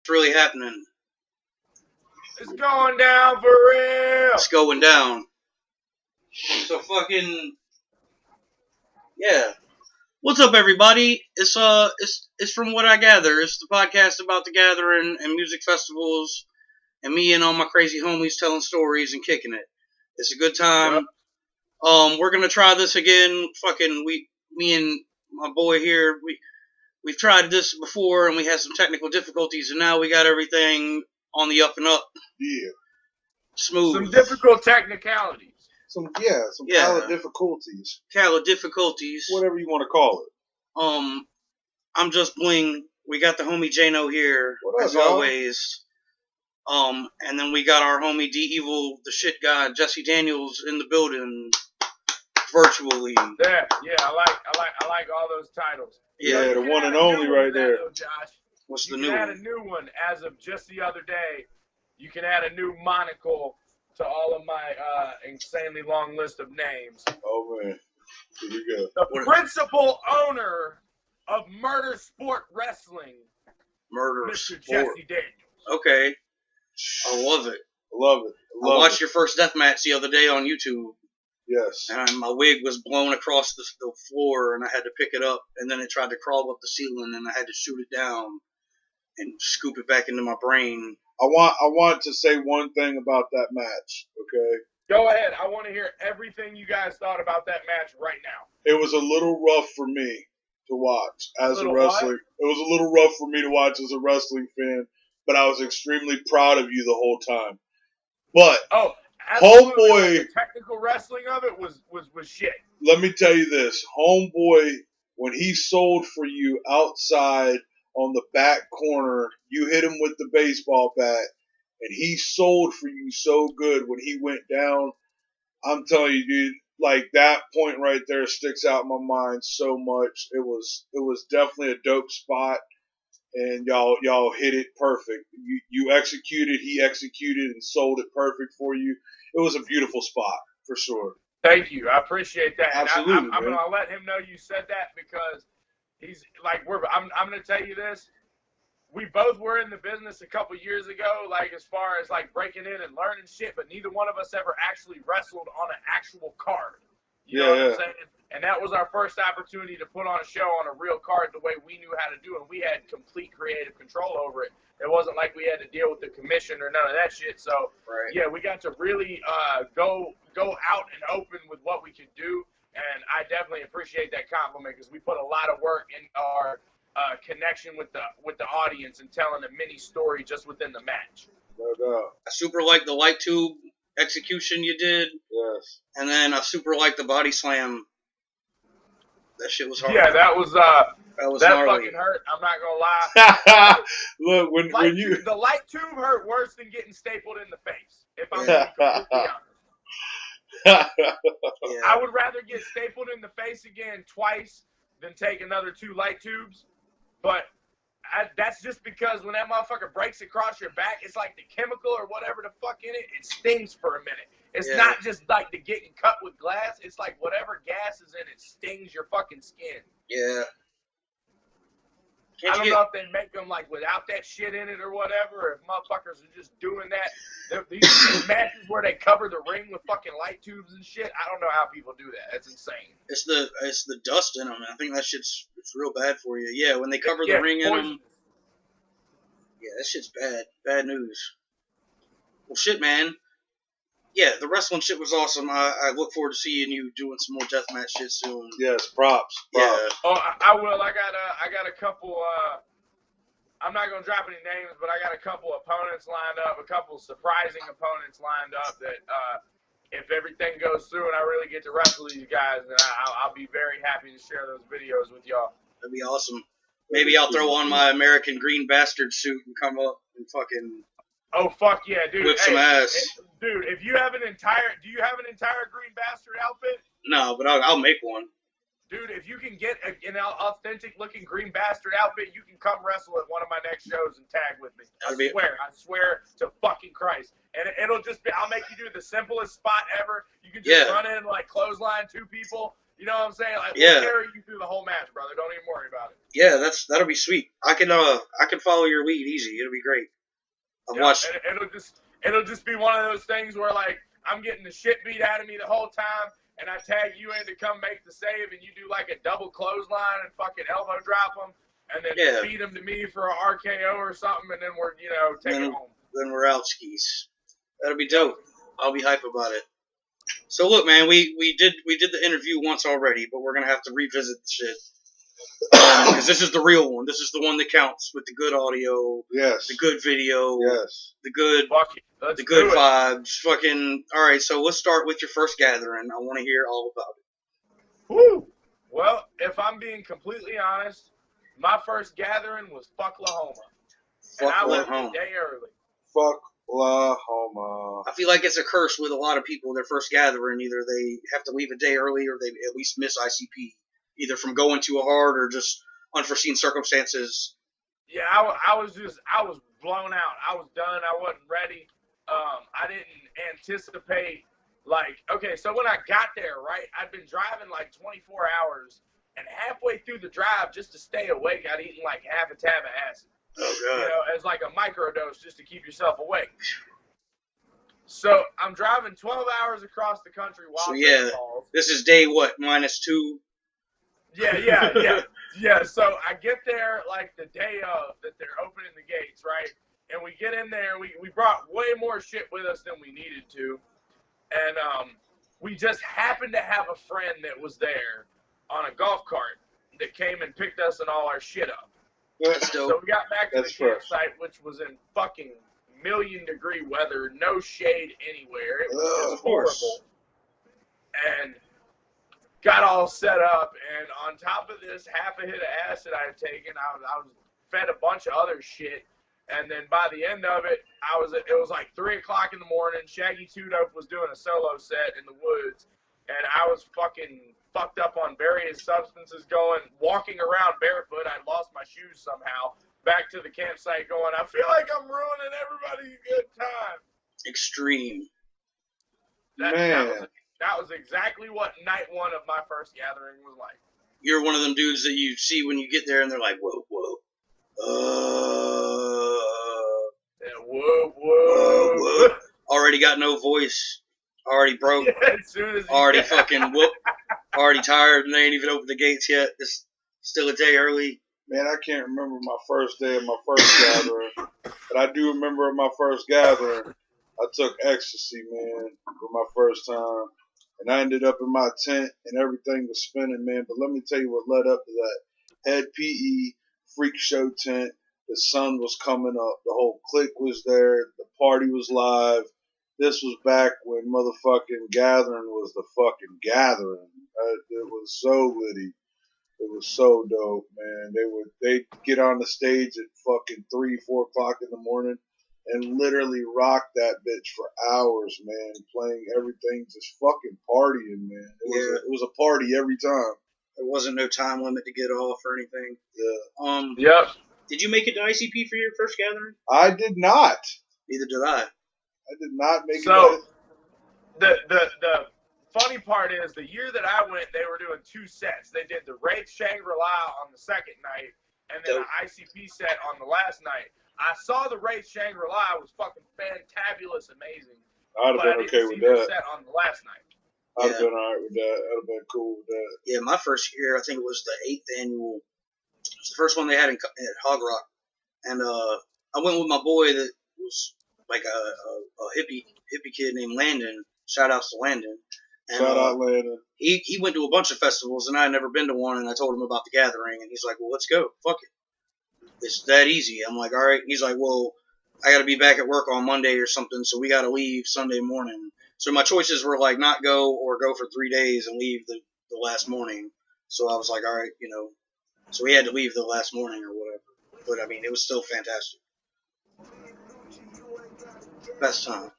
It's really happening. It's going down for real. It's going down. So fucking yeah. What's up, everybody? It's from what I gather. It's the podcast about the gathering and music festivals, and me and all my crazy homies telling stories and kicking it. It's a good time. Yep. We're gonna try this again. Me and my boy here, we've tried this before, and we had some technical difficulties, and now we got everything on the up and up. Yeah. Smooth. Some difficult technicalities. Some Cala difficulties. Cala difficulties. Whatever you want to call it. I'm just Bling. We got the homie Jano here, what up, as y'all? always. And then we got our homie D Evil, the shit god, Jesse Daniels in the building, virtually. Yeah, I like all those titles. Yeah, the one and only right there. Though, Josh. What's you the new one? You can one? add a new one as of just the other day. You can add a new monocle to all of my insanely long list of names. Oh, man. Here we go. The principal owner of Murder Sport Wrestling, Murder Mr. Sport. Jesse Daniels. Okay. I love it. I watched your first death match the other day on YouTube. Yes. And my wig was blown across the floor, and I had to pick it up, and then it tried to crawl up the ceiling, and I had to shoot it down and scoop it back into my brain. I want to say one thing about that match, okay? Go ahead. I want to hear everything you guys thought about that match right now. It was a little rough for me to watch as a wrestler. What? It was a little rough for me to watch as a wrestling fan, but I was extremely proud of you the whole time. But Homeboy, the technical wrestling of it was shit. Let me tell you this. Homeboy, when he sold for you outside on the back corner, you hit him with the baseball bat, and he sold for you so good when he went down. I'm telling you, dude, like that point right there sticks out in my mind so much. It was definitely a dope spot, and y'all hit it perfect. You executed, he executed, and sold it perfect for you. It was a beautiful spot for sure. Thank you, I appreciate that. Absolutely, I'm gonna let him know you said that because he's like I'm gonna tell you this. We both were in the business a couple years ago, like as far as like breaking in and learning shit, but neither one of us ever actually wrestled on an actual card. You know what I'm saying? And that was our first opportunity to put on a show on a real card the way we knew how to do it. And we had complete creative control over it. It wasn't like we had to deal with the commission or none of that shit. So, yeah, we got to really go out and open with what we could do. And I definitely appreciate that compliment because we put a lot of work in our connection with the audience and telling a mini story just within the match. No doubt. I super like the light tube execution you did. Yes. And then I super like the body slam. That shit was hard. Yeah, that gnarly. fucking hurt. I'm not gonna lie. Look, when the light tube hurt worse than getting stapled in the face. If I'm being completely honest. Yeah. I would rather get stapled in the face again twice than take another 2 light tubes. But that's just because when that motherfucker breaks across your back, it's like the chemical or whatever the fuck in it, it stings for a minute. It's not just like the getting cut with glass. It's like whatever gas is in it stings your fucking skin. Yeah. I don't know if they make them like without that shit in it or whatever, or if motherfuckers are just doing that. These matches where they cover the ring with fucking light tubes and shit, I don't know how people do that. That's insane. It's the dust in them. I think that shit's real bad for you. Yeah, when they cover the ring in them. Yeah, that shit's bad. Bad news. Well, shit, man. Yeah, the wrestling shit was awesome. I look forward to seeing you doing some more deathmatch shit soon. Yes, props. Yeah. Oh, I will. I got a couple. I'm not gonna drop any names, but I got a couple opponents lined up. A couple surprising opponents lined up that if everything goes through and I really get to wrestle you guys, then I'll be very happy to share those videos with y'all. That'd be awesome. Maybe I'll throw on my American Green Bastard suit and come up and fucking. Oh fuck yeah, dude! Whip some ass. Dude, do you have an entire Green Bastard outfit? No, but I'll make one. Dude, if you can get an authentic looking Green Bastard outfit, you can come wrestle at one of my next shows and tag with me. I swear to fucking Christ. And it'll just be, I'll make you do the simplest spot ever. You can just run in, like, clothesline 2 people. You know what I'm saying? Like, we'll carry you through the whole match, brother. Don't even worry about it. Yeah, that'll be sweet. I can follow your lead easy. It'll be great. I've Yeah, watched. and it'll just be one of those things where like I'm getting the shit beat out of me the whole time, and I tag you in to come make the save, and you do like a double clothesline and fucking elbow drop them, and then Yeah. feed them to me for a RKO or something, and then we're take it home. Then we're out skis. That'll be dope. I'll be hype about it. So look, man, we did the interview once already, but we're gonna have to revisit the shit because this is the real one. This is the one that counts with the good audio, Yes. the good video, Yes. the good Let's the good do it. vibes. Fucking all right. So let's start with your first gathering. I want to hear all about it. Woo! Well, if I'm being completely honest, my first gathering was Fucklahoma, and I left a day early. Fucklahoma. I feel like it's a curse with a lot of people. Their first gathering, either they have to leave a day early or they at least miss ICP, either from going too hard or just unforeseen circumstances. Yeah, I was blown out. I was done. I wasn't ready. I didn't anticipate, like, okay, so when I got there, right, I'd been driving like 24 hours, and halfway through the drive, just to stay awake, I'd eaten like half a tab of acid. Oh, God. As like a microdose just to keep yourself awake. So I'm driving 12 hours across the country while calls. This is day what, -2? Yeah. So I get there like the day of that they're opening the gates, right? And we get in there. We brought way more shit with us than we needed to, and we just happened to have a friend that was there on a golf cart that came and picked us and all our shit up. So we got back to the campsite, which was in fucking million-degree weather, no shade anywhere. It was just horrible. And got all set up, and on top of this half a hit of acid I had taken, I was fed a bunch of other shit, and then by the end of it, it was like 3 o'clock in the morning. Shaggy Two Dope was doing a solo set in the woods, and I was fucking fucked up on various substances, walking around barefoot. I lost my shoes somehow. Back to the campsite going, I feel like I'm ruining everybody's good time. Extreme. That was exactly what night one of my first gathering was like. You're one of them dudes that you see when you get there and they're like, whoa. Whoa. Already got no voice. Already broke. Yeah, as soon as already fucking whoop. Already tired and they ain't even opened the gates yet. It's still a day early. Man, I can't remember my first day of my first gathering, but I do remember my first gathering. I took ecstasy, man, for my first time, and I ended up in my tent and everything was spinning, man. But let me tell you what led up to that. Head PE, freak show tent. The sun was coming up. The whole clique was there. The party was live. This was back when motherfucking gathering was the fucking gathering. It was so litty. It was so dope, man. They'd get on the stage at fucking 3, 4 o'clock in the morning and literally rock that bitch for hours, man, playing everything, just fucking partying, man. It was a party every time. There wasn't no time limit to get off or anything. Yeah. Yep. Did you make it to ICP for your first gathering? I did not. Neither did I. I did not make it. So the funny part is the year that I went, they were doing 2 sets. They did the Wraith Shangri-La on the second night, and then the ICP set on the last night. I saw the Wraith Shangri-La. It was fucking fantabulous, amazing. I'd have been okay with that. Set on the last night. I'd have been alright with that. I'd have been cool with that. Yeah, my first year, I think it was the 8th annual. It was the first one they had at Hog Rock, and I went with my boy that was like a hippie kid named Landon. Shout outs to Landon. And, Shout out Landon. He went to a bunch of festivals, and I had never been to one, and I told him about the gathering, and he's like, well, let's go. Fuck it. It's that easy. I'm like, all right. He's like, well, I got to be back at work on Monday or something, so we got to leave Sunday morning. So my choices were like not go or go for 3 days and leave the last morning. So I was like, all right, So we had to leave the last morning or whatever. But, I mean, it was still fantastic. Best time.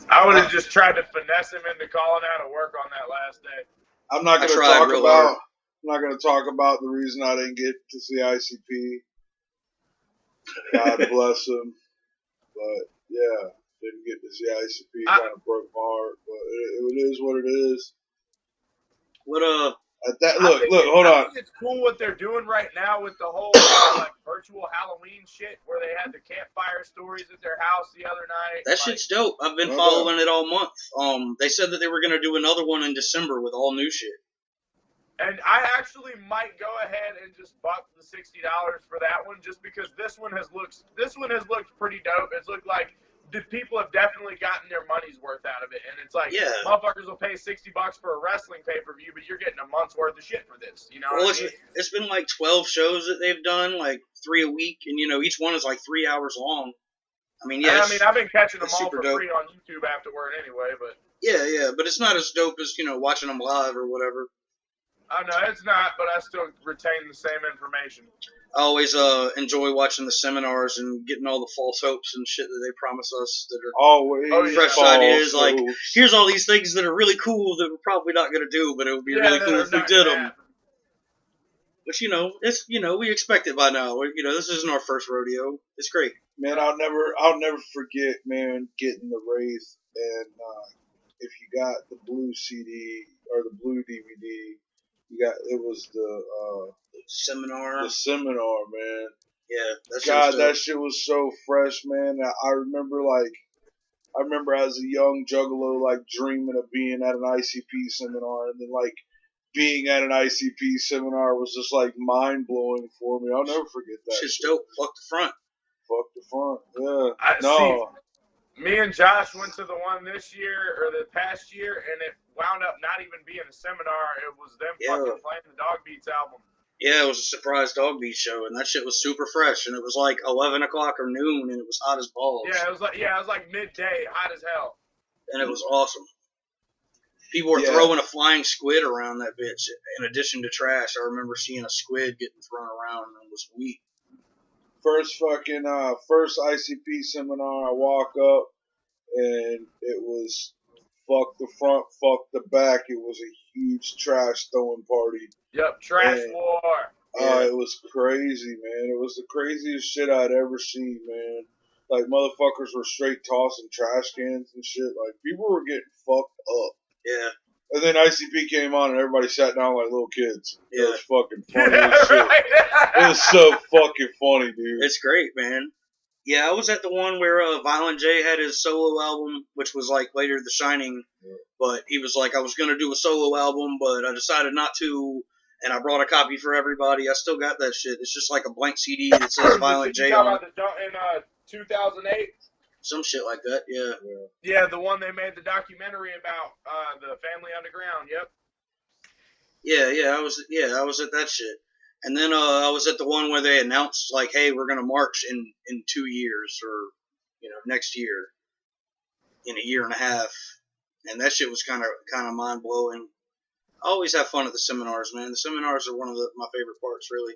I would have just tried to finesse him into calling out of work on that last day. I'm not going to talk about the reason I didn't get to see ICP. God bless him. But, yeah, didn't get to see ICP. Kind of broke my heart. But it is what it is. What Look, hold on. I think it's cool what they're doing right now with the whole like virtual Halloween shit, where they had the campfire stories at their house the other night. That shit's dope. I've been following it all month. They said that they were gonna do another one in December with all new shit. And I actually might go ahead and just buck the $60 for that one, just because this one has looked pretty dope. It's looked like the people have definitely gotten their money's worth out of it, and it's like motherfuckers will pay $60 for a wrestling pay-per-view, but you're getting a month's worth of shit for this. You know? Well, it's been like 12 shows that they've done, like 3 a week, and each one is like 3 hours long. I mean, I've been catching them all for free on YouTube afterward anyway, but but it's not as dope as watching them live or whatever. I know it's not, but I still retain the same information. I always enjoy watching the seminars and getting all the false hopes and shit that they promise us that are always fresh ideas. Like, here's all these things that are really cool that we're probably not going to do, but it would be really cool if we did them. But it's we expect it by now. This isn't our first rodeo. It's great. Man, I'll never forget, man, getting the Wraith, and if you got the blue CD or the blue DVD. It was the seminar. The seminar, man. Yeah, that shit was so fresh, man. I remember as a young juggalo, like dreaming of being at an ICP seminar, and then like being at an ICP seminar was just like mind blowing for me. I'll never forget that. Shit's dope. Fuck the front. Yeah. Me and Josh went to the one this year or the past year, and it wound up not even being a seminar. It was them fucking playing the Dog Beats album. Yeah, it was a surprise Dog Beats show, and that shit was super fresh. And it was like 11 o'clock or noon, and it was hot as balls. Yeah, it was like midday, hot as hell. And it was awesome. People were throwing a flying squid around that bitch. In addition to trash, I remember seeing a squid getting thrown around, and it was sweet. First ICP seminar, I walk up, and it was fuck the front, fuck the back. It was a huge trash throwing party. Yep, trash war. It was crazy, man. It was the craziest shit I'd ever seen, man. Like, motherfuckers were straight tossing trash cans and shit. Like, people were getting fucked up. Yeah. And then ICP came on and everybody sat down like little kids. Yeah. It was fucking funny as shit. It was so fucking funny, dude. It's great, man. Yeah, I was at the one where Violent J had his solo album, which was like later The Shining. Yeah. But he was like, I was going to do a solo album, but I decided not to. And I brought a copy for everybody. I still got that shit. It's just like a blank CD that says Violent J on it. In 2008? Some shit like that, yeah. Yeah, the one they made the documentary about, the Family Underground. Yep. Yeah, I was at that shit. And then I was at the one where they announced, like, hey, we're going to march in 2 years or, next year, in a year and a half. And that shit was kind of mind-blowing. I always have fun at the seminars, man. The seminars are one of my favorite parts, really.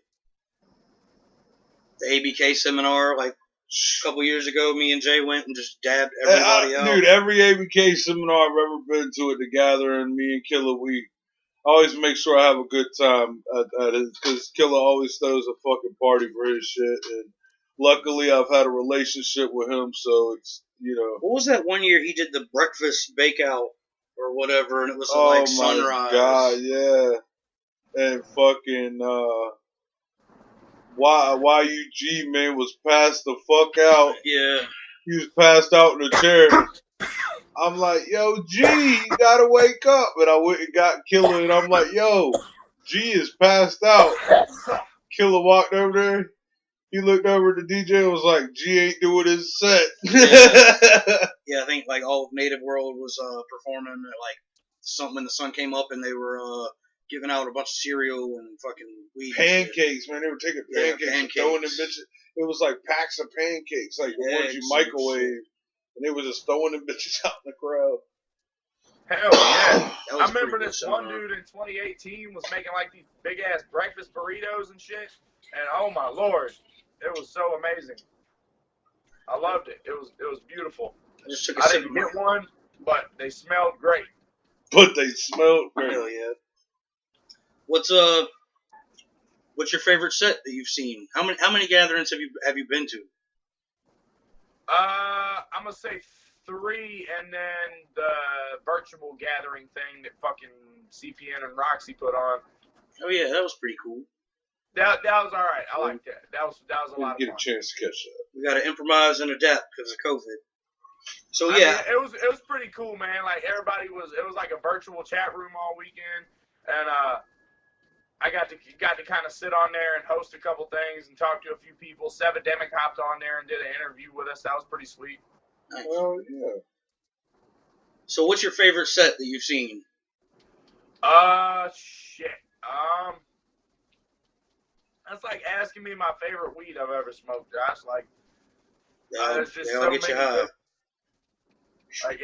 The ABK seminar, like, a couple years ago, me and Jay went and just dabbed everybody out. Dude, every ABK seminar I've ever been to at the Gathering, me and Killer, we always make sure I have a good time at it, because Killer always throws a fucking party for his shit, and luckily I've had a relationship with him, so it's, What was that one year he did the breakfast bakeout or whatever, and it was like sunrise? Oh my god, yeah. And fucking, YUG, man, was passed the fuck out. Yeah. He was passed out in a chair. I'm like, yo, G, you gotta wake up. And I went and got Killer, and I'm like, yo, G is passed out. Killer walked over there. He looked over at the DJ and was like, G ain't doing his set. Yeah, I think like all of Native World was performing at like when the sun came up, and they were giving out a bunch of cereal and fucking weed. Pancakes, man. They were taking pancakes and throwing them bitches. It was like packs of pancakes, like the ones you microwave. And they were just throwing them bitches out in the crowd. Hell yeah. I remember this one dude in 2018 was making like these big ass breakfast burritos and shit. And oh my lord, it was so amazing. I loved it. It was beautiful. I didn't get one, but they smelled great. Hell yeah. What's your favorite set that you've seen? How many gatherings have you been to? I'm gonna say 3, and then the virtual gathering thing that fucking CPN and Roxy put on. Oh yeah, that was pretty cool. That was all right. I liked that. That was a lot of fun. Get a chance to catch that. We got to improvise and adapt because of COVID. So I yeah, mean, it was pretty cool, man. Like everybody it was like a virtual chat room all weekend, and I got to kind of sit on there and host a couple things and talk to a few people. Sevidemic hopped on there and did an interview with us. That was pretty sweet. nice. Oh yeah. So what's your favorite set that you've seen? Shit. That's like asking me my favorite weed I've ever smoked, Josh. Like, there's just they all so get you many. high. Like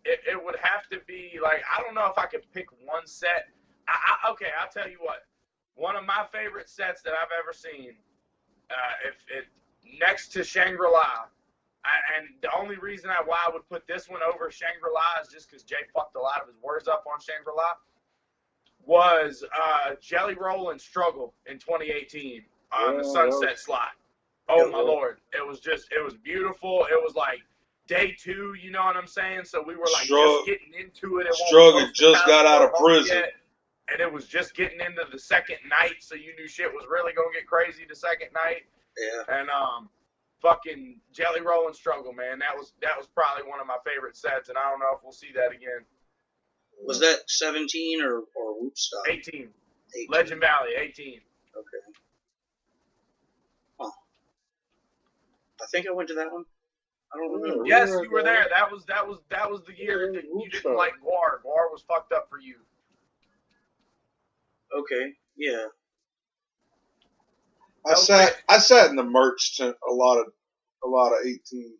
it would have to be like, I don't know if I could pick one set. Okay, I'll tell you what. One of my favorite sets that I've ever seen, next to Shangri-La, and the only reason why I would put this one over Shangri-La is just because Jay fucked a lot of his words up on Shangri-La, was Jelly Roll and Struggle in 2018 on the Sunset slot. Oh my Lord. It was beautiful. It was like day 2, you know what I'm saying? So we were like just getting into it. Struggle just got out of prison. Yet, and it was just getting into the second night, so you knew shit was really gonna get crazy the second night. Yeah. And fucking Jelly Roll and Struggle, man. That was probably one of my favorite sets, and I don't know if we'll see that again. Was that 17 or Whoopstock? 18. Legend Valley, 18. Okay. Huh. I think I went to that one. I don't remember. Yes, you were there. That was the year that you didn't like Guar. Guar was fucked up for you. Okay. Yeah. I sat in the merch tent a lot of 18.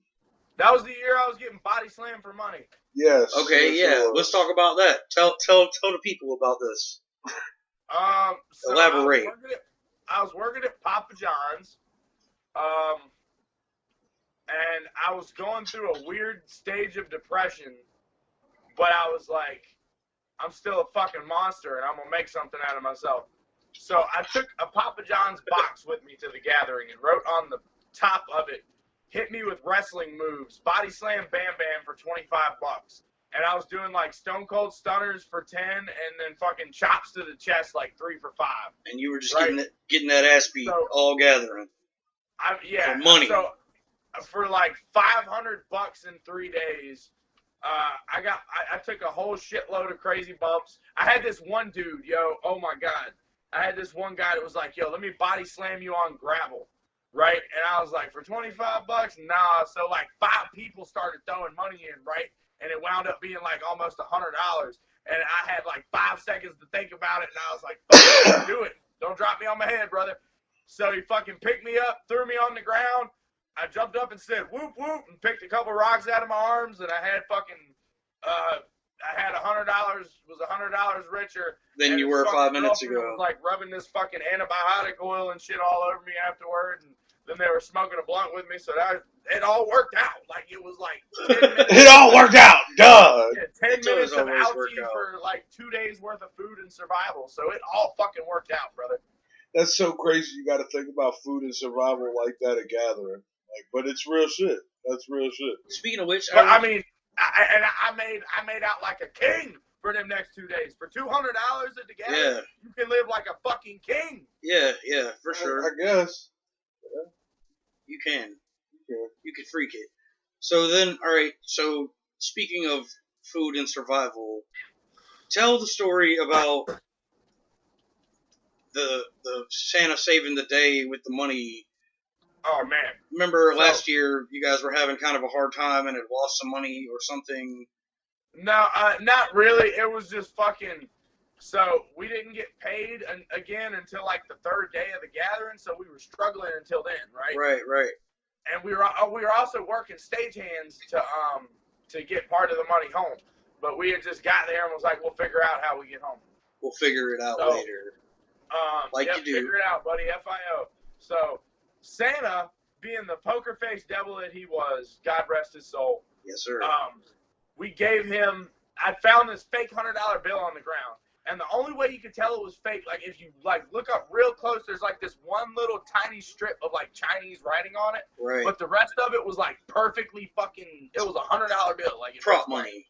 That was the year I was getting body slammed for money. Yes. Okay, yeah. Let's talk about that. Tell the people about this. So Elaborate. I was working at Papa John's, and I was going through a weird stage of depression, but I was like, I'm still a fucking monster, and I'm gonna make something out of myself. So I took a Papa John's box with me to the gathering and wrote on the top of it, "Hit me with wrestling moves, body slam Bam Bam for $25." And I was doing like Stone Cold Stunners for 10, and then fucking chops to the chest like 3 for 5. And you were just getting that ass beat all gathering. Yeah. For money. So for like $500 in 3 days, I took a whole shitload of crazy bumps. I had this one dude, oh my God. I had this one guy that was like, let me body slam you on gravel. Right? And I was like, for $25? Nah. So like 5 people started throwing money in, right? And it wound up being like almost $100. And I had like 5 seconds to think about it. And I was like, fuck, do it. Don't drop me on my head, brother. So he fucking picked me up, threw me on the ground. I jumped up and said, whoop, whoop, and picked a couple rocks out of my arms. And I had fucking, I had $100, was $100 richer than you were 5 minutes ago. Was like rubbing this fucking antibiotic oil and shit all over me afterwards. And then they were smoking a blunt with me. So it all worked out. Like it was like 10 minutes. It all worked out. Duh. Yeah, 10 minutes of ouchie for like 2 days worth of food and survival. So it all fucking worked out, brother. That's so crazy. You got to think about food and survival like that at gathering. But it's real shit. That's real shit. Speaking of which, I made out like a king for them next 2 days. For $200 at the gathering, you can live like a fucking king. Yeah, for sure. I guess. Yeah. You can. You can freak it. So then, all right. So speaking of food and survival, tell the story about the Santa saving the day with the money. Oh man! Remember last year you guys were having kind of a hard time and had lost some money or something? No, not really. It was just fucking. So we didn't get paid again until like the 3rd day of the gathering. So we were struggling until then, right? Right. And we were also working stagehands to get part of the money home. But we had just got there and was like, we'll figure out how we get home. We'll figure it out later. You do. Figure it out, buddy. FIO. So Santa, being the poker face devil that he was, God rest his soul. Yes, sir. We gave him. I found this fake $100 bill on the ground, And the only way you could tell it was fake, like if you like look up real close, there's like this one little tiny strip of like Chinese writing on it. Right. But the rest of it was like perfectly fucking. It was $100 bill, like prop money.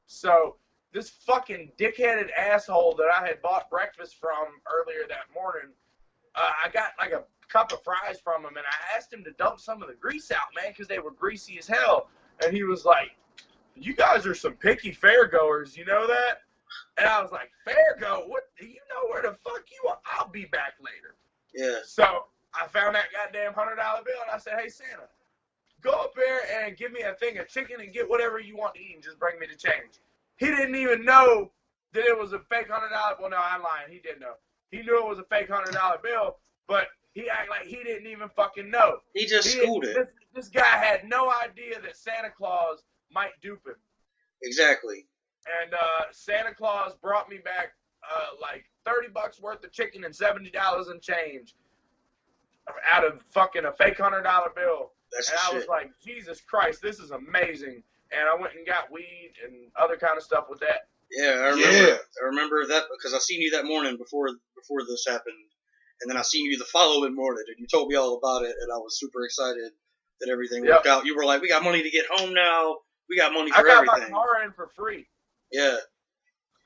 So this fucking dickheaded asshole that I had bought breakfast from earlier that morning, I got like a cup of fries from him, and I asked him to dump some of the grease out, man, because they were greasy as hell. And he was like, "You guys are some picky fairgoers, you know that?" And I was like, "Fairgo? What? Do you know where the fuck you are? I'll be back later." Yeah. So I found that goddamn $100 bill, and I said, "Hey, Santa, go up there and give me a thing of chicken and get whatever you want to eat and just bring me the change." He didn't even know that it was a fake $100. Well, no, I'm lying. He did know. He knew it was a fake $100 bill, but he acted like he didn't even fucking know. He just schooled it. This guy had no idea that Santa Claus might dupe him. Exactly. And Santa Claus brought me back like $30 worth of chicken and $70 in change out of fucking a fake $100 bill. That's and I shit. was like, Jesus Christ, this is amazing. And I went and got weed and other kind of stuff with that. Yeah, I remember that because I seen you that morning before this happened, and then I seen you the following morning, and you told me all about it, and I was super excited that everything worked out. You were like, "We got money to get home now. We got money for everything." I got my car in for free. Yeah.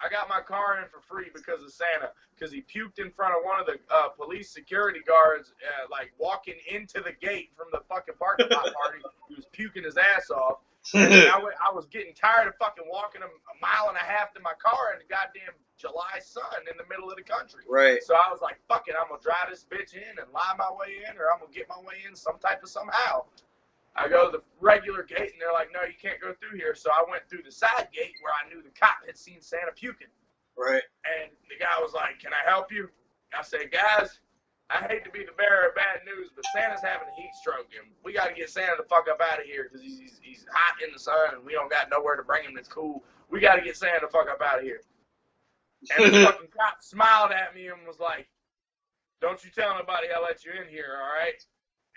I got my car in for free because of Santa, because he puked in front of one of the police security guards, like walking into the gate from the fucking parking lot party. He was puking his ass off. And then I was getting tired of fucking walking a mile and a half to my car in the goddamn July sun in the middle of the country. Right. So I was like, fuck it, I'm going to drive this bitch in and lie my way in, or I'm going to get my way in somehow. I go to the regular gate, and they're like, no, you can't go through here. So I went through the side gate where I knew the cop had seen Santa puking. Right. And the guy was like, can I help you? I said, guys, I hate to be the bearer of bad news, but Santa's having a heat stroke, and we got to get Santa the fuck up out of here because he's hot in the sun, and we don't got nowhere to bring him that's cool. We got to get Santa the fuck up out of here. And the fucking cop smiled at me and was like, don't you tell nobody I let you in here, all right?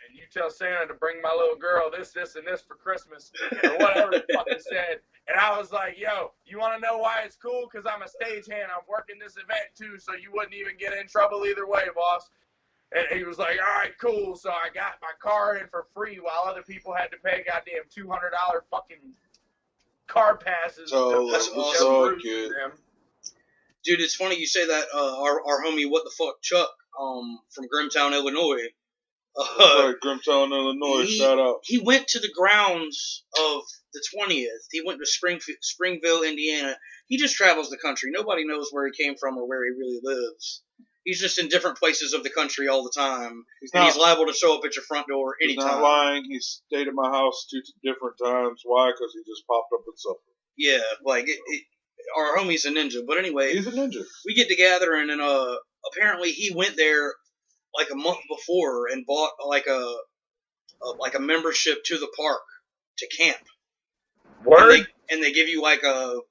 And you tell Santa to bring my little girl this, and this for Christmas, or whatever the fuck he said. And I was like, yo, you want to know why it's cool? Because I'm a stagehand. I'm working this event, too, so you wouldn't even get in trouble either way, boss. And he was like, all right, cool. So I got my car in for free while other people had to pay goddamn $200 fucking car passes. So that's so good. Dude, it's funny you say that. Our homie, what the fuck, Chuck, from Grimtown, Illinois. Grimtown, Illinois. Shout out. He went to the grounds of the 20th. He went to Springville, Indiana. He just travels the country. Nobody knows where he came from or where he really lives. He's just in different places of the country all the time. He's liable to show up at your front door anytime. He's not lying. He stayed at my house 2 different times. Why? Because he just popped up and something. Yeah, like, our homie's a ninja. But anyway. He's a ninja. We get together, and then apparently he went there like a month before and bought like a membership to the park to camp. Word? And they give you like a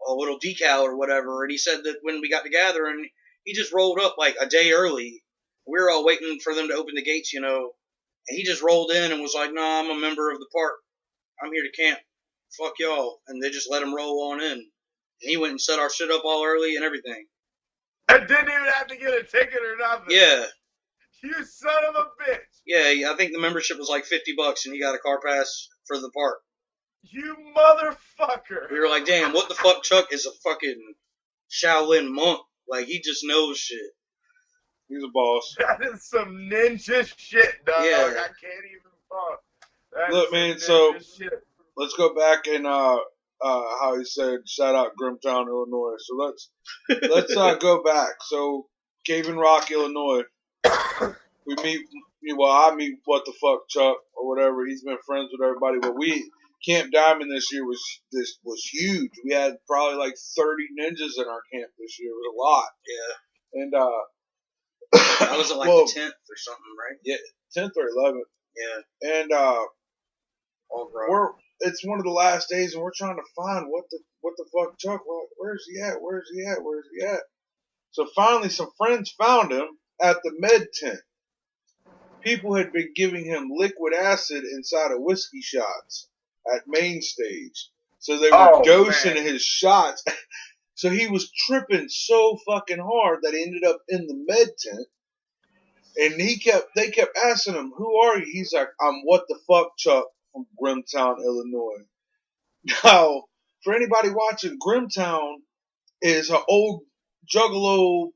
little decal or whatever. And he said that when we got together, and he just rolled up like a day early. We were all waiting for them to open the gates, you know. And he just rolled in and was like, "Nah, I'm a member of the park. I'm here to camp. Fuck y'all." And they just let him roll on in. And he went and set our shit up all early and everything. I didn't even have to get a ticket or nothing. Yeah. You son of a bitch. Yeah, I think the membership was like $50 and he got a car pass for the park. You motherfucker. We were like, damn, what the fuck? Chuck is a fucking Shaolin monk. Like, he just knows shit. He's a boss. That is some ninja shit, dog. Yeah. I can't even fuck. Look, man, so let's go back and how he said, shout out Grimtown, Illinois. So let's go back. So Cave-in Rock, Illinois. We meet. Well, I meet what the fuck Chuck or whatever. He's been friends with everybody, but Camp Diamond this year was huge. We had probably like 30 ninjas in our camp this year. It was a lot. Yeah. And I was at like the 10th or something, right? Yeah, 10th or 11th. Yeah. And it's one of the last days, and we're trying to find what the fuck Chuck. We're like, where's he at? Where's he at? Where's he at? So finally, some friends found him at the med tent. People had been giving him liquid acid inside of whiskey shots at main stage. So they were dosing his shots. So he was tripping so fucking hard that he ended up in the med tent. And they kept asking him, "Who are you?" He's like, "I'm What the Fuck Chuck from Grimtown, Illinois." Now, for anybody watching, Grimtown is an old Juggalo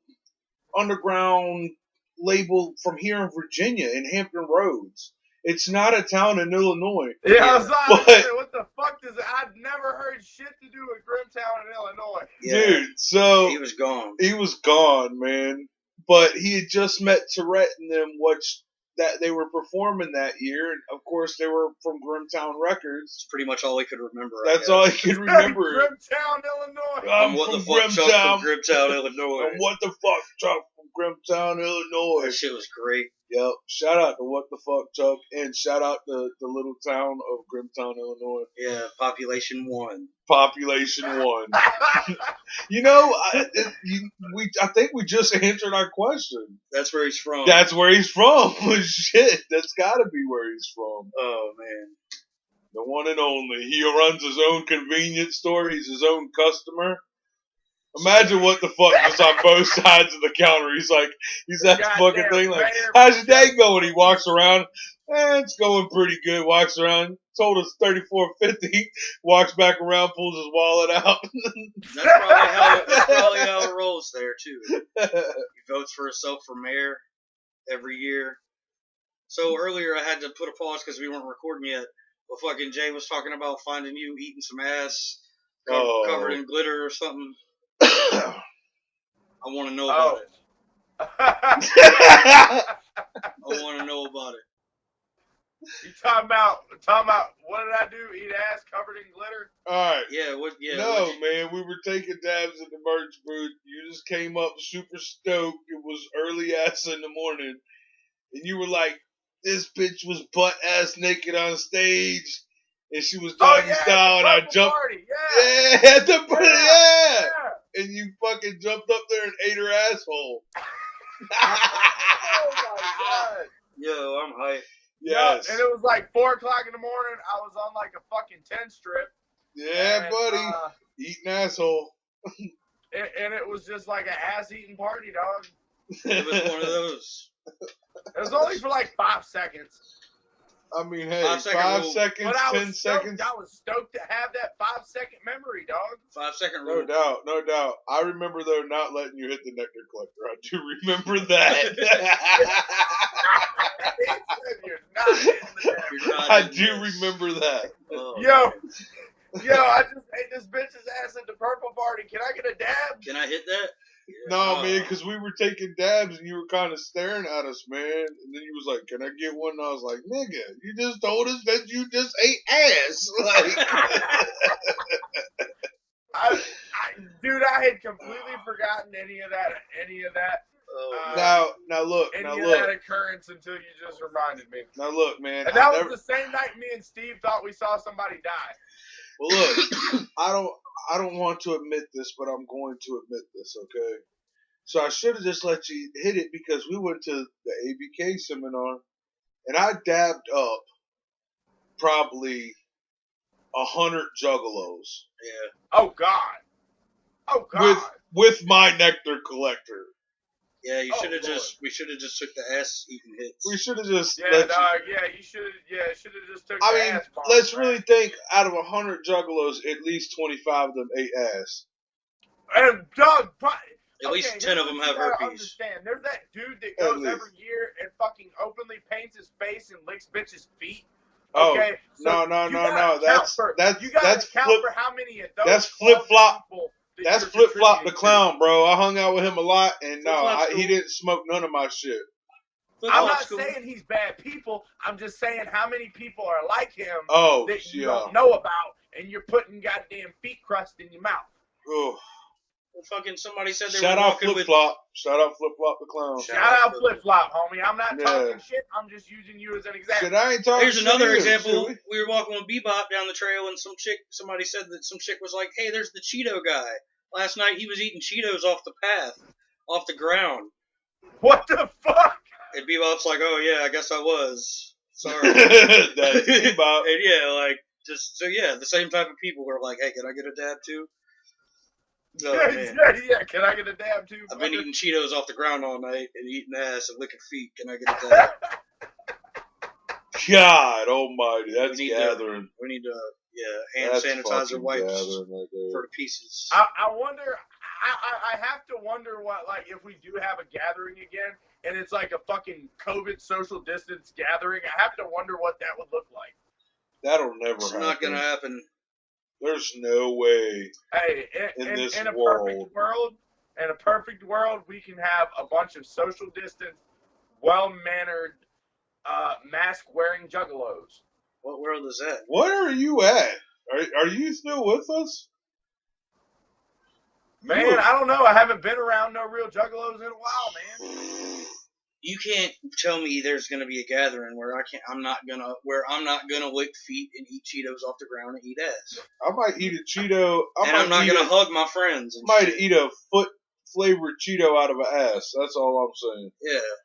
underground label from here in Virginia in Hampton Roads. It's not a town in Illinois. Yeah, I was like, But- what the fuck does it? I've never heard shit to do with Grimtown in Illinois. Yeah. Dude, so He was gone. he was gone, man. But he had just met Tourette and them, which that they were performing that year, and of course they were from Grimtown Records. It's pretty much all he could remember. That's all he could remember. Grimtown, Illinois. I'm What from the fuck, Chuck Grimtown. from Grimtown, Illinois. And What the Fuck Chuck from Grimtown, That Illinois. shit was great. Yep. Shout out to What the Fuck Chuck, and shout out to the little town of Grimtown, Illinois. Yeah, population 1. Population 1. You know, I think we just answered our question. That's where he's from. That's where he's from. Shit, that's got to be where he's from. Oh man. The one and only. He runs his own convenience store. He's his own customer. Imagine What the Fuck just on both sides of the counter. He's that Goddamn fucking thing like, mayor. "How's your day going?" He walks around. It's going pretty good. Walks around. Told us $34.50. Walks back around, pulls his wallet out. That's probably how it rolls there too. He votes for himself for mayor every year. So earlier I had to put a pause because we weren't recording yet. But fucking Jay was talking about finding you eating some ass covered in glitter or something. I want to know about it. I want to know about it. You talking about what did I do? Eat ass covered in glitter? All right. Yeah. What? Yeah. No, man, we were taking dabs at the merch booth. You just came up super stoked. It was early ass in the morning. And you were like, "This bitch was butt ass naked on stage. And she was doggy style, and I jumped. Party. Yeah, at the party, yeah. Yeah. And you fucking jumped up there and ate her asshole. Oh my god. Yo, I'm hyped. Yes. Yeah, and it was like 4 o'clock in the morning. I was on like a fucking 10 strip. Yeah, and, buddy. Eating asshole. And it was just like an ass eating party, dog. It was one of those. It was only for like 5 seconds. I mean, hey, 5 second rule. seconds, But I 10 was stoked. seconds. I was stoked to have that 5-second memory, dog. 5 second No rule. doubt, no doubt. I remember, though, not letting you hit the nectar collector. I do remember that. He said you're not hitting the net. You're not I in do this. remember that. Oh, Yo, I just ate this bitch's ass at the purple party. Can I get a dab? Can I hit that? Yeah. No, man, because we were taking dabs and you were kind of staring at us, man. And then you was like, "Can I get one?" And I was like, "Nigga, you just told us that you just ate ass." Like, Dude, I had completely forgotten any of that. Oh, now look, Any of that occurrence until you just reminded me. now look, man. And that was the same night me and Steve thought we saw somebody die. Well, look, I don't want to admit this, but I'm going to admit this, okay? So I should have just let you hit it because we went to the ABK seminar, and I dabbed up probably 100 juggalos yeah. Oh God. with my nectar collector. Yeah, you Oh, should have Lord. we should have just took the ass eating hits. We should have just Yeah, let dog. Yeah, you should have just took I the mean, ass bomb, let's man. really think out of 100 juggalos, at least 25 of them ate ass. And dog, At least 10 of them have herpes. Understand? There's that dude that At goes least. every year and fucking openly paints his face and licks bitches' feet. Oh, Okay, no. you gotta That's count flip. for how many of those. That's flip-flop. people that That's you're Flip Flop the contributing to. clown, bro. I hung out with him a lot, and no, Flip-Flop's he cool. didn't smoke none of my shit. I'm not Cool. saying he's bad people. I'm just saying how many people are like him Oh, that you yeah. don't know about, and you're putting goddamn feet crust in your mouth. Ugh. Well, fucking somebody said they Shout were out walking Flip with. Flop. Shout out Flip Flop the clown. Shout Shout out out Flip Flop, homie. I'm not Yeah. talking shit. I'm just using you as an example. Shit, I ain't talking Here's shit another either, example. shit. We were walking with Bebop down the trail, and somebody said that some chick was like, "Hey, there's the Cheeto guy. Last night he was eating Cheetos off the path, off the ground." What the fuck? And Bebop's like, "Oh yeah, I guess I was. Sorry." That's Bebop. And yeah, like just so yeah, the same type of people were like, "Hey, can I get a dab too?" Oh, man. Yeah. Can I get a dab too? I've been eating Cheetos off the ground all night and eating ass and licking feet. Can I get a dab? God almighty, that's we gathering. We need to, hand That's sanitizer fucking wipes gathering right there. for the pieces. I wonder. I have to wonder what, like, if we do have a gathering again, and it's like a fucking COVID social distance gathering. I have to wonder what that would look like. That'll never It's happen. not gonna happen. There's no way. Hey, in this a world. perfect world, we can have a bunch of social distance, well-mannered, mask-wearing juggalos. What world is that? Where are you at? Are you still with us? Man, I don't know. I haven't been around no real juggalos in a while, man. You can't tell me there's gonna be a gathering where I'm not gonna lick feet and eat Cheetos off the ground and eat ass. I might eat a Cheeto. I'm not gonna hug my friends. And might shit. eat a foot flavored Cheeto out of an ass. That's all I'm saying. Yeah.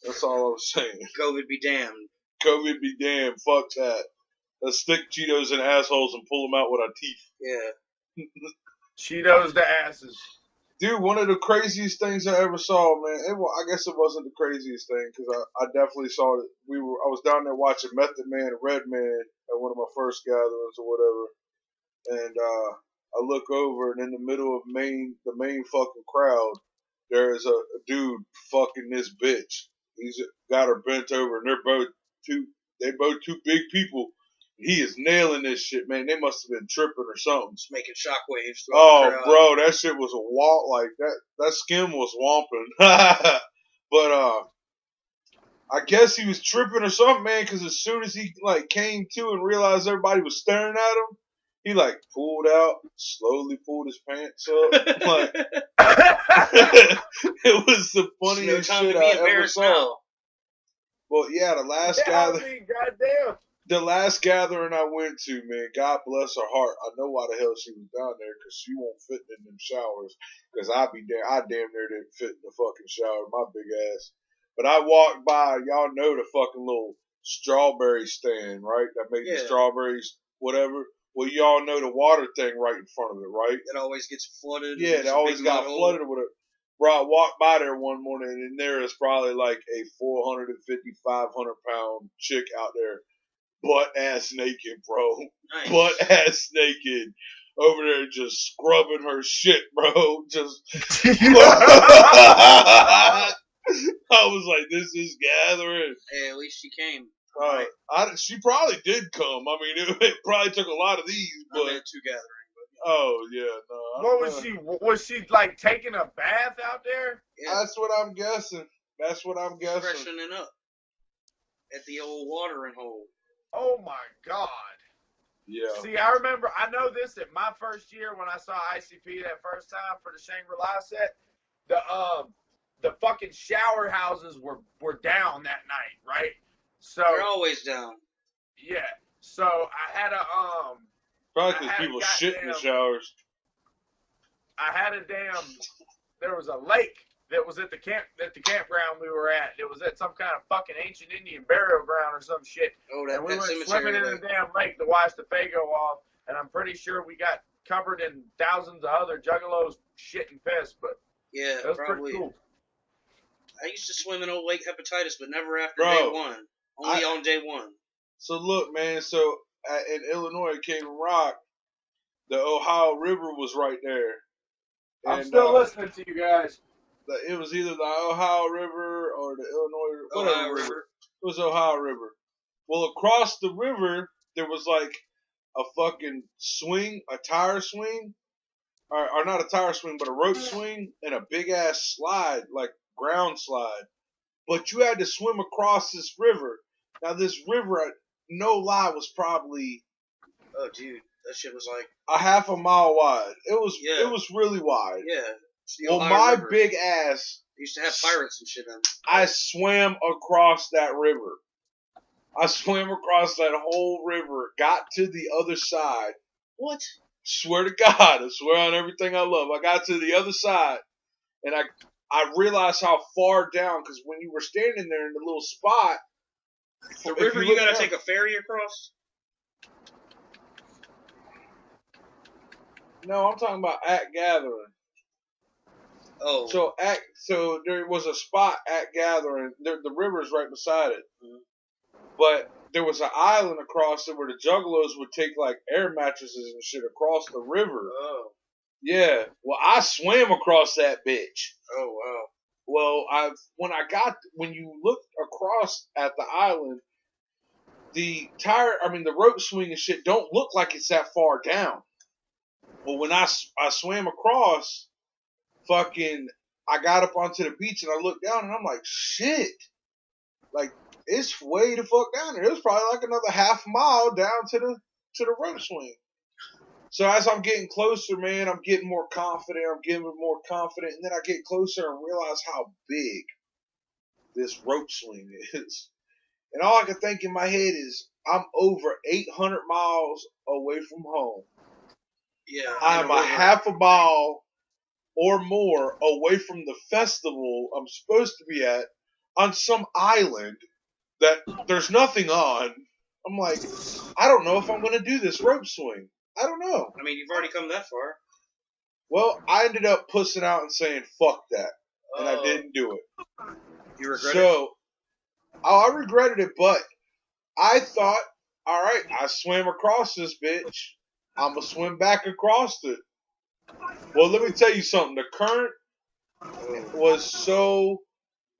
That's all I'm saying. COVID be damned. COVID be damned. Fuck that. Let's stick Cheetos in assholes and pull them out with our teeth. Yeah. Cheetos to asses. Dude, one of the craziest things I ever saw, man. I guess it wasn't the craziest thing because I definitely saw it. I was down there watching Method Man and Redman at one of my first gatherings or whatever, and I look over and in the middle of the main fucking crowd, there is a dude fucking this bitch. He's got her bent over, and they're both two big people. He is nailing this shit, man. They must have been tripping or something. Just making shockwaves. Oh, bro, that shit was a womp. Like that skin was womping. But I guess he was tripping or something, man. Because as soon as he like came to and realized everybody was staring at him, he like slowly pulled his pants up. Like it was the funniest shit I ever saw. Now. Well, yeah, the last gathering I went to, man, God bless her heart. I know why the hell she was down there, because she won't fit in them showers. Because I damn near didn't fit in the fucking shower, my big ass. But I walked by, y'all know the fucking little strawberry stand, right? That made the strawberries, whatever. Well, y'all know the water thing right in front of it, right? It always gets flooded. Yeah, it always got flooded with it. Bro, I walked by there one morning, and there is probably like a 450, 500-pound chick out there. Butt ass naked, bro. Nice. Butt ass naked. Over there just scrubbing her shit, bro. Just. I was like, this is gathering. Hey, at least she came. Right. She probably did come. I mean, it probably took a lot of these, but. I meant two gathering. Oh, yeah, no. What was she? Was she like taking a bath out there? Yeah. That's what I'm guessing. Freshening up at the old watering hole. Oh my God. Yeah. See, I know this at my first year when I saw ICP that first time for the Shangri-La set. The fucking shower houses were down that night, right? So they're always down. Yeah. So I had probably because people shit in the showers. There was a lake that was at the campground we were at. It was at some kind of fucking ancient Indian burial ground or some shit. Oh, that, and we that went swimming in the damn lake to wash the Fago off, and I'm pretty sure we got covered in thousands of other juggalos shit and piss, but yeah, it was probably. pretty cool. I used to swim in Old Lake Hepatitis, but never after day one. Only on day one. So look, man. So in Illinois, at Cave Rock, the Ohio River was right there. I'm still listening to you guys. It was either the Ohio River or the Illinois River. It was Ohio River. Well, across the river, there was like a fucking swing, a tire swing, or not a tire swing, but a rope swing, and a big ass slide, like ground slide. But you had to swim across this river. Now, this river, no lie, was probably. Oh, dude, that shit was like a half a mile wide. It was really wide. Yeah. Well, my big ass used to have pirates and shit in. I swam across that river. I swam across that whole river, got to the other side. What? Swear to God, I swear on everything I love. I got to the other side, and I realized how far down, because when you were standing there in the little spot. The river you gotta take a ferry across? No, I'm talking about at gathering. Oh. So there was a spot at Gathering. The river's right beside it, Mhm. but there was an island across it where the Juggalos would take like air mattresses and shit across the river. Oh. Yeah. Well, I swam across that bitch. Oh wow. Well, when you look across at the island, the rope swing and shit don't look like it's that far down. Well, when I swam across, fucking, I got up onto the beach and I looked down and I'm like, shit, like it's way the fuck down there. It was probably like another half mile down to the rope swing. So as I'm getting closer, man, I'm getting more confident. And then I get closer and realize how big this rope swing is. And all I can think in my head is I'm over 800 miles away from home. Yeah. I'm a half a mile or more away from the festival I'm supposed to be at on some island that there's nothing on. I'm like, I don't know if I'm going to do this rope swing. I don't know. I mean, you've already come that far. Well, I ended up pussing out and saying, fuck that. And I Oh. didn't do it. You regret it? I regretted it, but I thought, all right, I swam across this bitch. I'm going to swim back across it. Well, let me tell you something. The current was so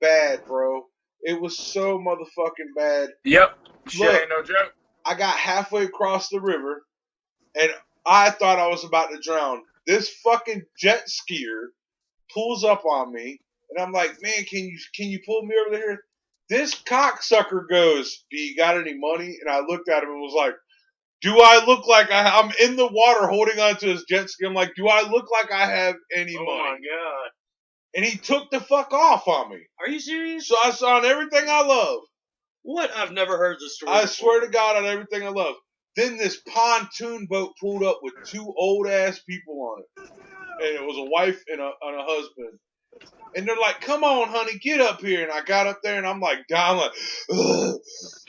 bad, bro. It was so motherfucking bad. Yep. Shit Look, ain't no joke. I got halfway across the river, and I thought I was about to drown. This fucking jet skier pulls up on me, and I'm like, man, can you pull me over there? This cocksucker goes, do you got any money? And I looked at him and was like, do I look like I'm in the water holding onto his jet ski? I'm like, do I look like I have any money? Oh my god. And he took the fuck off on me. Are you serious? So I saw on everything I love. What? I've never heard this story. I before. swear to God, on everything I love. Then this pontoon boat pulled up with two old ass people on it. And it was a wife and a husband. And they're like, come on, honey, get up here. And I got up there and I'm like, dying, like, ugh,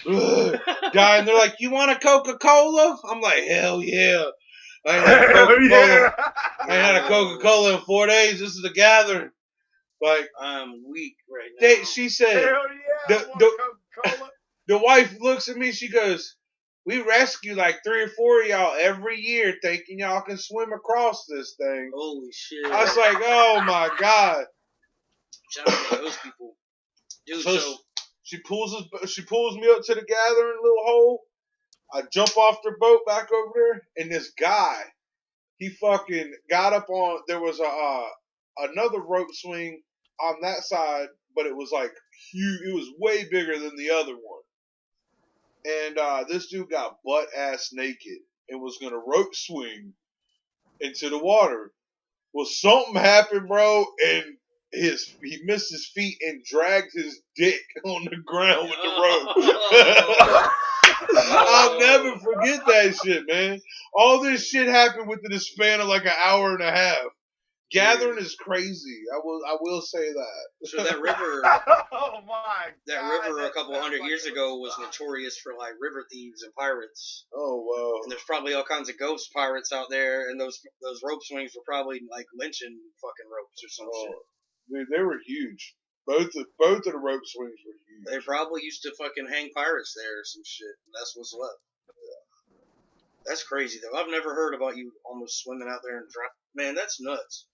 ugh, dying. They're like, you want a Coca-Cola? I'm like, hell yeah. I ain't had a Coca-Cola. I ain't had a Coca-Cola in 4 days. This is a gathering. Like, I'm weak right now. she said, Hell yeah. Coca-Cola. the wife looks at me, she goes, we rescue like 3 or 4 of y'all every year thinking y'all can swim across this thing. Holy shit. I was like, oh my God. Shout out to those people. Dude, so she pulls me up to the gathering little hole. I jump off their boat back over there, and this guy, he fucking got up on, there was another rope swing on that side, but it was like huge, it was way bigger than the other one. And this dude got butt ass naked and was gonna rope swing into the water. Well, something happened, bro, and he missed his feet and dragged his dick on the ground with the rope. I'll never forget that shit, man. All this shit happened within the span of like an hour and a half. Gathering is crazy. I will say that. So that river, Oh my God, river a couple hundred years ago was notorious for like river thieves and pirates. Oh wow. And there's probably all kinds of ghost pirates out there, and those rope swings were probably like lynching fucking ropes or some shit. Dude, they were huge. Both of the rope swings were huge. They probably used to fucking hang pirates there or some shit, and that's what's left. Yeah. That's crazy though. I've never heard about you almost swimming out there and drowning. Man, that's nuts.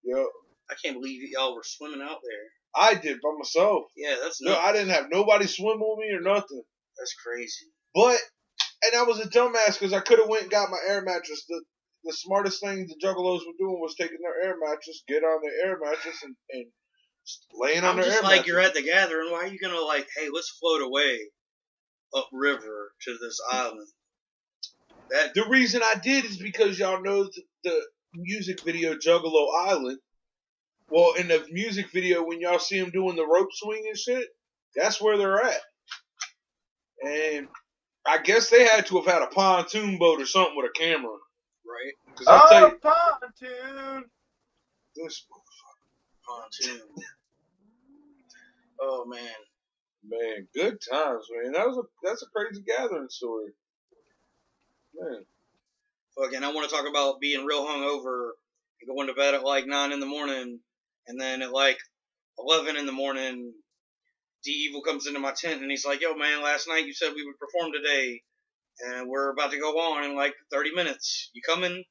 Yep. I can't believe y'all were swimming out there. I did by myself. Yeah, that's nuts. No, I didn't have nobody swim with me or nothing. That's crazy. But, and I was a dumbass because I could have went and got my air mattress. The smartest thing the Juggalos were doing was taking their air mattress, get on their air mattress, and laying on their air mattress. Like you're at the gathering. Why are you gonna like, hey, let's float away upriver to this island? The reason I did is because y'all know the music video Juggalo Island. Well, in the music video, when y'all see them doing the rope swing and shit, that's where they're at. And I guess they had to have had a pontoon boat or something with a camera. Right. Pontoon. This pontoon. Oh man. Man, good times, man. That's a crazy gathering story. Man. Fucking, I want to talk about being real hungover and going to bed at like 9 in the morning And then at like 11 in the morning, D Evil comes into my tent and he's like, "Yo, man, last night you said we would perform today, and we're about to go on in like 30 minutes. You coming?"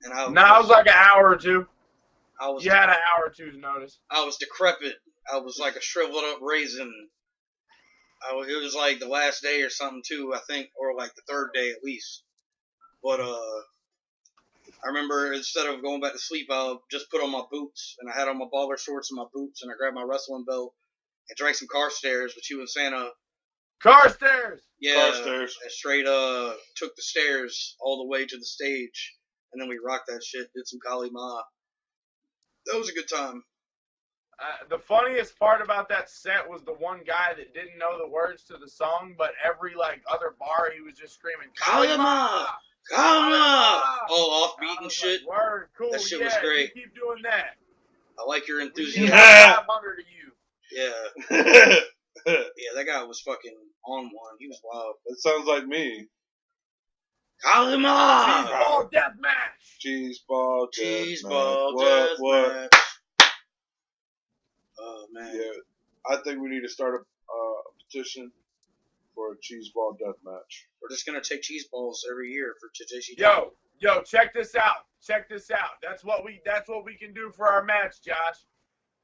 And No, it was like an hour or two. You had an hour or two to notice. I was decrepit. I was like a shriveled up raisin. It was like the last day or something too, I think, or like the third day at least. But I remember instead of going back to sleep, I just put on my boots, and I had on my baller shorts and my boots, and I grabbed my wrestling belt and drank some car stairs with you and Santa. Car stairs. Yeah, Car stairs. and straight took the stairs all the way to the stage, and then we rocked that shit. Did some Kali Ma. That was a good time. The funniest part about that set was the one guy that didn't know the words to the song, but every like other bar he was just screaming Kali Ma, Kali Ma, all offbeat and shit. Like, word, cool, That shit yeah, was great. you keep doing that. I like your We enthusiasm. 500 to you. Yeah. Yeah, that guy was fucking on one. He was wild. That sounds like me. Kali Ma! Cheese ball death match. Cheese ball, Cheese death ball, match. death What? match. Oh, man. Yeah, I think we need to start a petition for a cheese ball death match. We're just going to take cheese balls every year for JC. Yo, check this out. Check this out. That's what we can do for our match, Josh.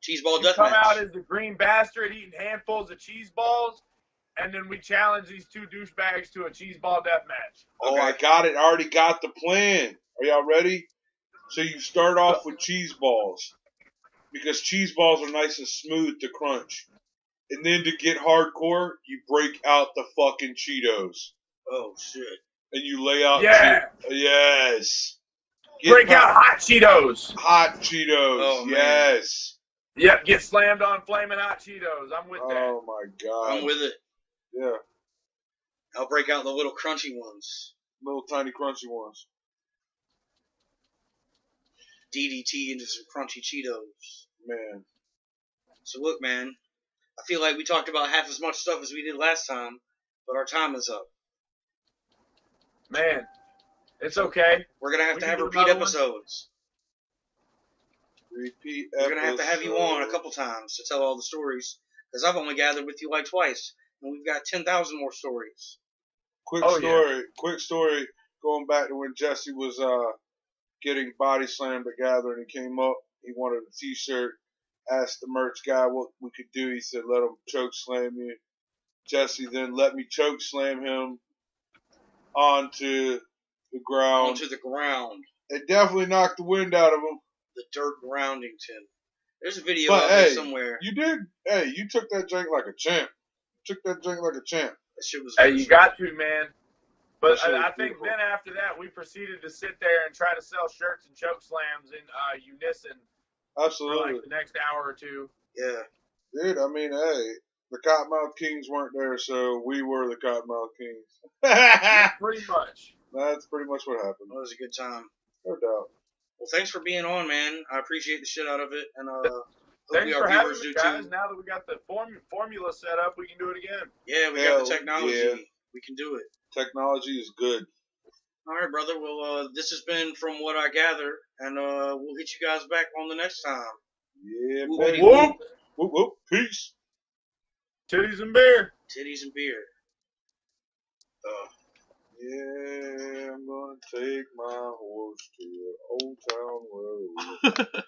Cheese ball You death come match. out as the green bastard eating handfuls of cheese balls, and then we challenge these two douchebags to a cheese ball death match. Oh, Okay. I got it. I already got the plan. Are y'all ready? So you start off with cheese balls because cheese balls are nice and smooth to crunch. And then to get hardcore, you break out the fucking Cheetos. Oh, shit. And you lay out Yeah. Yes. Break out hot Cheetos. Hot Cheetos. Oh, man. Yes. Yep, get slammed on flaming hot Cheetos. I'm with that. Oh my god. I'm with it. Yeah. I'll break out the little crunchy ones. Little tiny crunchy ones. DDT into some crunchy Cheetos. Man. So look, man. I feel like we talked about half as much stuff as we did last time, but our time is up. Man, it's okay. We're going to We have can do repeat another one. episodes. Repeat We're going to have you on a episode. couple times to tell all the stories, because I've only gathered with you like twice, and we've got 10,000 more stories. Quick story. Going back to when Jesse was getting body slammed at Gather, and he came up. He wanted a T-shirt. Asked the merch guy what we could do. He said, "Let him choke slam you." Jesse then let me choke slam him onto the ground. Onto the ground. It definitely knocked the wind out of him. The dirt groundington. There's a video But out there hey, somewhere. you did. Hey, you took that drink like a champ. That That shit was. Hey, you got to, man. But That shit I was think beautiful. then after that, we proceeded to sit there and try to sell shirts and choke slams in unison for Absolutely. like the next hour or two. Yeah. Dude, I mean, hey, the Cottonmouth Kings weren't there, so we were the Cottonmouth Kings. Pretty much. That's pretty much what happened. That was a good time. No doubt. Well, thanks for being on, man. I appreciate the shit out of it, and Thanks hopefully for our having viewers me, do guys. too. Now that we got the formula set up, we can do it again. Yeah, we Hell got the technology. yeah. We can do it. Technology is good. All right, brother. Well, this has been From What I Gather, and we'll hit you guys back on the next time. Yeah, Whoop, baby. Whoop. Whoop, whoop. Peace. Titties and beer. Titties and beer. Yeah, I'm gonna take my horse to an old town road.